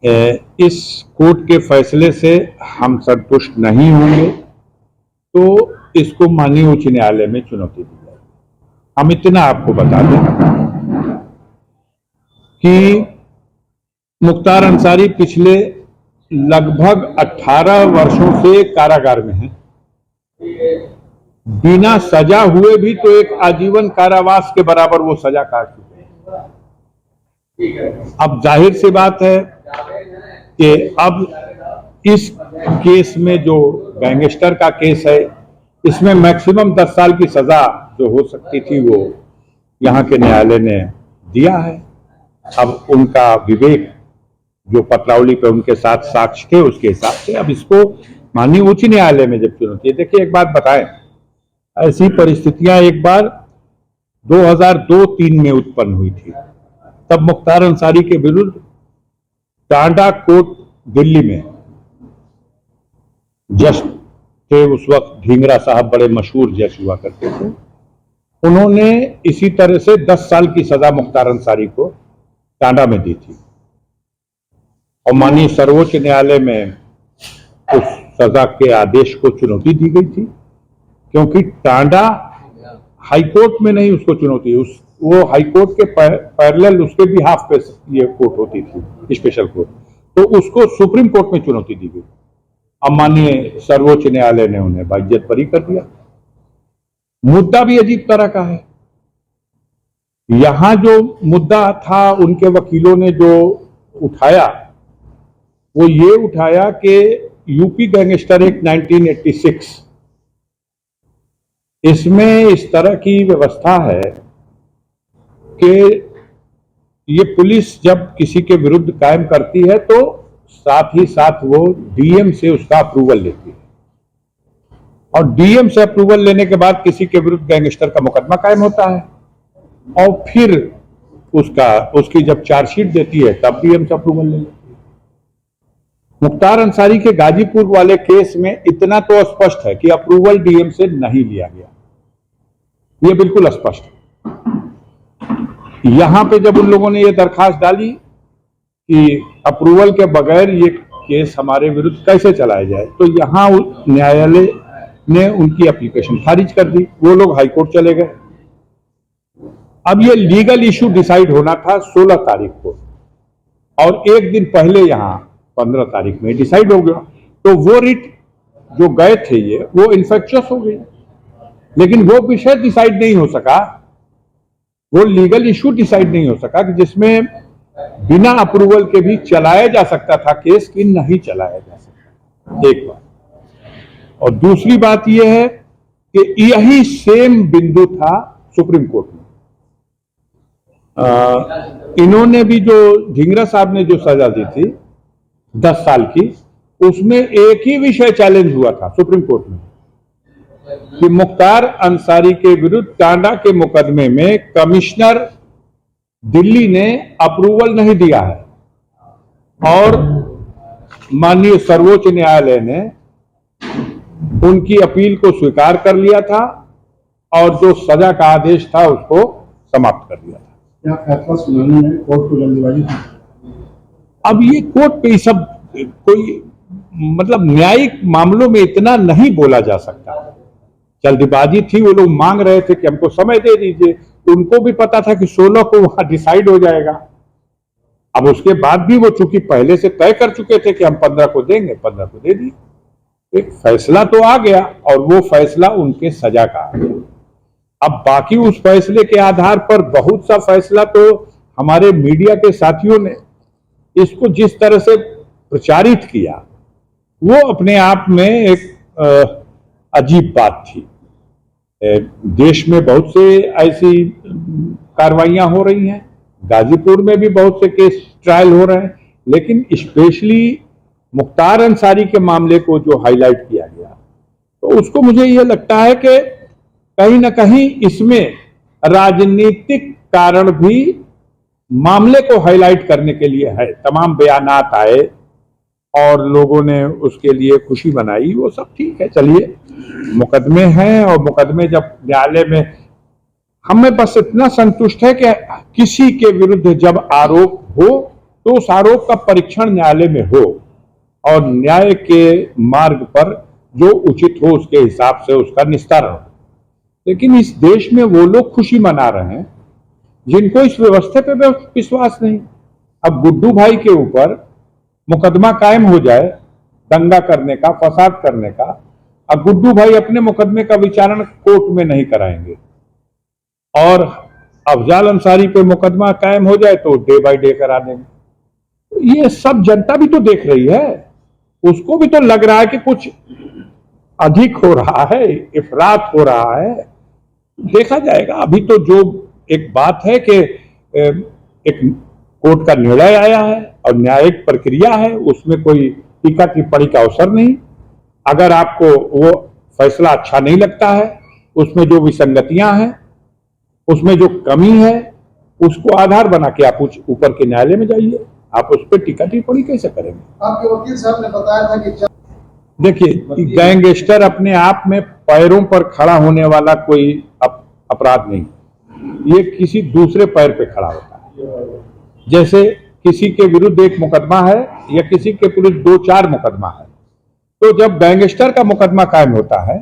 इस कोर्ट के फैसले से हम संतुष्ट नहीं होंगे तो इसको माननीय उच्च न्यायालय में चुनौती दी जाएगी। हम इतना आपको बता दें कि मुख्तार अंसारी पिछले लगभग 18 वर्षों से कारागार में हैं। बिना सजा हुए भी तो एक आजीवन कारावास के बराबर वो सजा काट चुके हैं। अब जाहिर सी बात है कि अब इस केस में जो गैंगस्टर का केस है, इसमें मैक्सिमम 10 साल की सजा जो हो सकती थी वो यहाँ के न्यायालय ने दिया है। अब उनका विवेक जो पत्रावली पे उनके साथ साक्ष्य थे उसके हिसाब से अब इसको माननीय उच्च न्यायालय में जब चुनौती है। देखिए एक बात बताएं, ऐसी परिस्थितियां एक बार 2002-03 में उत्पन्न हुई थी। तब मुख्तार अंसारी के विरुद्ध टांडा कोर्ट दिल्ली में जज थे, उस वक्त ढींगरा साहब बड़े मशहूर जज हुआ करते थे। उन्होंने इसी तरह से 10 साल की सजा मुख्तार अंसारी को टांडा में दी थी और माननीय सर्वोच्च न्यायालय में उस सजा के आदेश को चुनौती दी गई थी, क्योंकि टांडा हाईकोर्ट में नहीं उसको चुनौती, वो हाईकोर्ट के पैरेलल उसके भी हाफ पे ये कोर्ट होती थी, स्पेशल कोर्ट, तो उसको सुप्रीम कोर्ट में चुनौती दी गई। अब माननीय सर्वोच्च न्यायालय ने उन्हें बाइज्जत बरी कर दिया। मुद्दा भी अजीब तरह का है। यहां जो मुद्दा था उनके वकीलों ने जो उठाया वो ये उठाया कि यूपी गैंगस्टर एक्ट 1986, इसमें इस तरह की व्यवस्था है कि ये पुलिस जब किसी के विरुद्ध कायम करती है तो साथ ही साथ वो डीएम से उसका अप्रूवल लेती है और डीएम से अप्रूवल लेने के बाद किसी के विरुद्ध गैंगस्टर का मुकदमा कायम होता है और फिर उसकी जब चार्जशीट देती है तब डीएम से अप्रूवल ले लेती है। मुख्तार अंसारी के गाजीपुर वाले केस में इतना तो स्पष्ट है कि अप्रूवल डीएम से नहीं लिया गया, ये बिल्कुल स्पष्ट है। यहां पे जब उन लोगों ने ये दरखास्त डाली कि अप्रूवल के बगैर ये केस हमारे विरुद्ध कैसे चलाया जाए, तो यहां न्यायालय ने उनकी एप्लीकेशन खारिज कर दी। वो लोग हाईकोर्ट चले गए। अब ये लीगल इशू डिसाइड होना था 16 तारीख को और एक दिन पहले यहां 15 तारीख में डिसाइड हो गया, तो वो रिट जो गए थे ये वो इन्फेक्शियस हो गई, लेकिन वो विषय डिसाइड नहीं हो सका, वो लीगल इशू डिसाइड नहीं हो सका कि जिसमें बिना अप्रूवल के भी चलाया जा सकता था केस कि नहीं चलाया जा सकता। एक बात। और दूसरी बात यह है कि यही सेम बिंदु था सुप्रीम कोर्ट में। इन्होंने भी जो ढींगरा साहब ने जो सजा दी थी 10 साल की, उसमें एक ही विषय चैलेंज हुआ था सुप्रीम कोर्ट में कि मुख्तार अंसारी के विरुद्ध टांडा के मुकदमे में कमिश्नर दिल्ली ने अप्रूवल नहीं दिया है और माननीय सर्वोच्च न्यायालय ने उनकी अपील को स्वीकार कर लिया था और जो सजा का आदेश था उसको समाप्त कर दिया था। क्या फैसला सुनाने में कोर्ट को जल्दबाजी थी? अब ये कोर्ट पे सब कोई मतलब न्यायिक मामलों में इतना नहीं बोला जा सकता। जल्दबाजी थी, वो लोग मांग रहे थे कि हमको समय दे दीजिए, उनको भी पता था कि 16 को वहां डिसाइड हो जाएगा। अब उसके बाद भी वो चूंकि पहले से तय कर चुके थे कि हम 15 को देंगे, 15 को दे दिए। एक फैसला तो आ गया और वो फैसला उनके सजा का आ गया। अब बाकी उस फैसले के आधार पर बहुत सा फैसला तो हमारे मीडिया के साथियों ने इसको जिस तरह से प्रचारित किया वो अपने आप में एक अजीब बात थी। देश में बहुत से ऐसी कार्रवाइयां हो रही हैं, गाजीपुर में भी बहुत से केस ट्रायल हो रहे हैं, लेकिन स्पेशली मुख्तार अंसारी के मामले को जो हाईलाइट किया गया तो उसको मुझे ये लगता है कि कहीं ना कहीं इसमें राजनीतिक कारण भी मामले को हाईलाइट करने के लिए है। तमाम बयानात आए और लोगों ने उसके लिए खुशी मनाई, वो सब ठीक है, चलिए मुकदमे हैं और मुकदमे जब न्यायालय में, हमें बस इतना संतुष्ट है कि किसी के विरुद्ध जब आरोप हो तो उस आरोप का परीक्षण न्यायालय में हो और न्याय के मार्ग पर जो उचित हो उसके हिसाब से उसका निस्तारण हो। लेकिन इस देश में वो लोग खुशी मना रहे हैं जिनको इस व्यवस्था पे विश्वास नहीं। अब गुड्डू भाई के ऊपर मुकदमा कायम हो जाए दंगा करने का, फसाद करने का, अब गुड्डू भाई अपने मुकदमे का विचारण कोर्ट में नहीं कराएंगे और अफजाल अंसारी पे मुकदमा कायम हो जाए तो डे बाय डे करा देंगे। ये सब जनता भी तो देख रही है, उसको भी तो लग रहा है कि कुछ अधिक हो रहा है, इफरात हो रहा है। देखा जाएगा। अभी तो जो एक बात है कि एक कोर्ट का निर्णय आया है और न्यायिक प्रक्रिया है, उसमें कोई टीका टिप्पणी का अवसर नहीं। अगर आपको वो फैसला अच्छा नहीं लगता है, उसमें जो विसंगतियां हैं, उसमें जो कमी है, उसको आधार बना के आप ऊपर के न्यायालय में जाइए। आप उस पर टीका टिप्पणी कैसे करेंगे? आपके वकील साहब ने बताया था कि देखिए, गैंगस्टर अपने आप में पैरों पर खड़ा होने वाला कोई अपराध नहीं, ये किसी दूसरे पैर पे खड़ा होता है। जैसे किसी के विरुद्ध एक मुकदमा है या किसी के विरुद्ध 2-4 मुकदमा है, तो जब गैंगस्टर का मुकदमा कायम होता है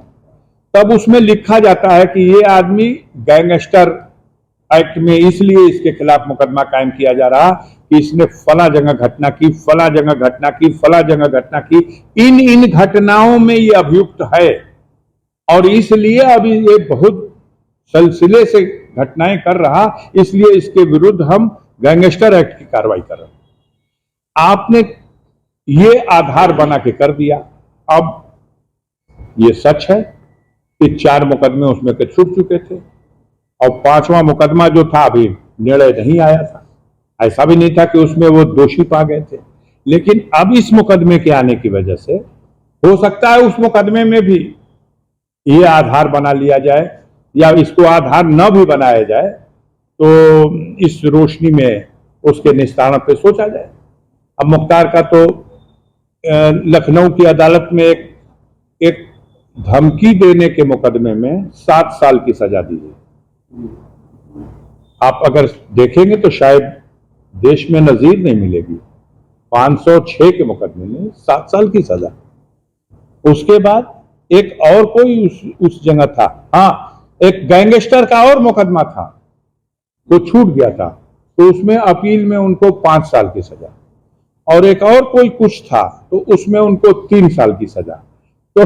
तब उसमें लिखा जाता है कि ये आदमी गैंगस्टर एक्ट में इसलिए इसके खिलाफ मुकदमा कायम किया जा रहा कि इसने फला जगह घटना की, फला जगह घटना की, फला जगह घटना की, इन घटनाओं में ये अभियुक्त है और इसलिए अभी ये बहुत सिलसिले से घटनाएं कर रहा, इसलिए इसके विरुद्ध हम गैंगस्टर एक्ट की कार्रवाई कर रहे हैं। आपने ये आधार बना के कर दिया। अब ये सच है कि 4 मुकदमे उसमें के छूट चुके थे और 5वां मुकदमा जो था अभी निर्णय नहीं आया था। ऐसा भी नहीं था कि उसमें वो दोषी पा गए थे, लेकिन अब इस मुकदमे के आने की वजह से हो सकता है उस मुकदमे में भी ये आधार बना लिया जाए या इसको आधार न भी बनाया जाए तो इस रोशनी में उसके निस्तारण पे सोचा जाए। अब मुख्तार का तो लखनऊ की अदालत में एक धमकी देने के मुकदमे में 7 साल की सजा दी गई। आप अगर देखेंगे तो शायद देश में नजीर नहीं मिलेगी। 506 के मुकदमे में 7 साल की सजा। उसके बाद एक और कोई उस जगह था, हाँ, एक गैंगस्टर का और मुकदमा था तो छूट गया था, तो उसमें अपील में उनको 5 साल की सजा, और एक और कोई कुछ था तो उसमें उनको 3 साल की सजा। तो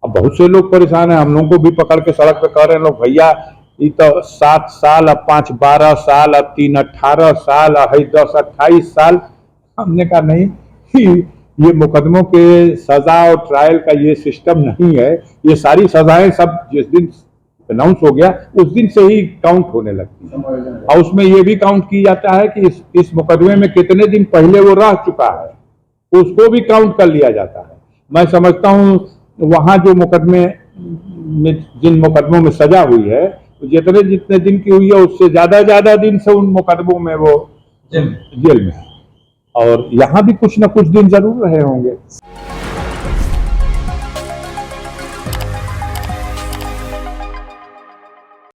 अब बहुत से लोग परेशान हैं, हम लोगों को भी पकड़ के सड़क पे कह रहे हैं लोग, भैया ये तो 7 साल, अब 5 12 साल, अब 3 18 साल, अब 10 28 साल। हमने कहा नहीं, ये मुकदमों के सजा और ट्रायल का ये सिस्टम नहीं है। ये सारी सजाएं सब जिस दिन अनाउंस हो गया उस दिन से ही काउंट होने लगती है, और उसमें ये भी काउंट की जाता है कि इस मुकदमे में कितने दिन पहले वो रह चुका है, उसको भी काउंट कर लिया जाता है। मैं समझता हूँ वहां जो मुकदमे में, जिन मुकदमों में सजा हुई है, जितने दिन की हुई है उससे ज्यादा दिन से उन मुकदमों में वो जेल में है, और यहाँ भी कुछ न कुछ दिन जरूर रहे होंगे।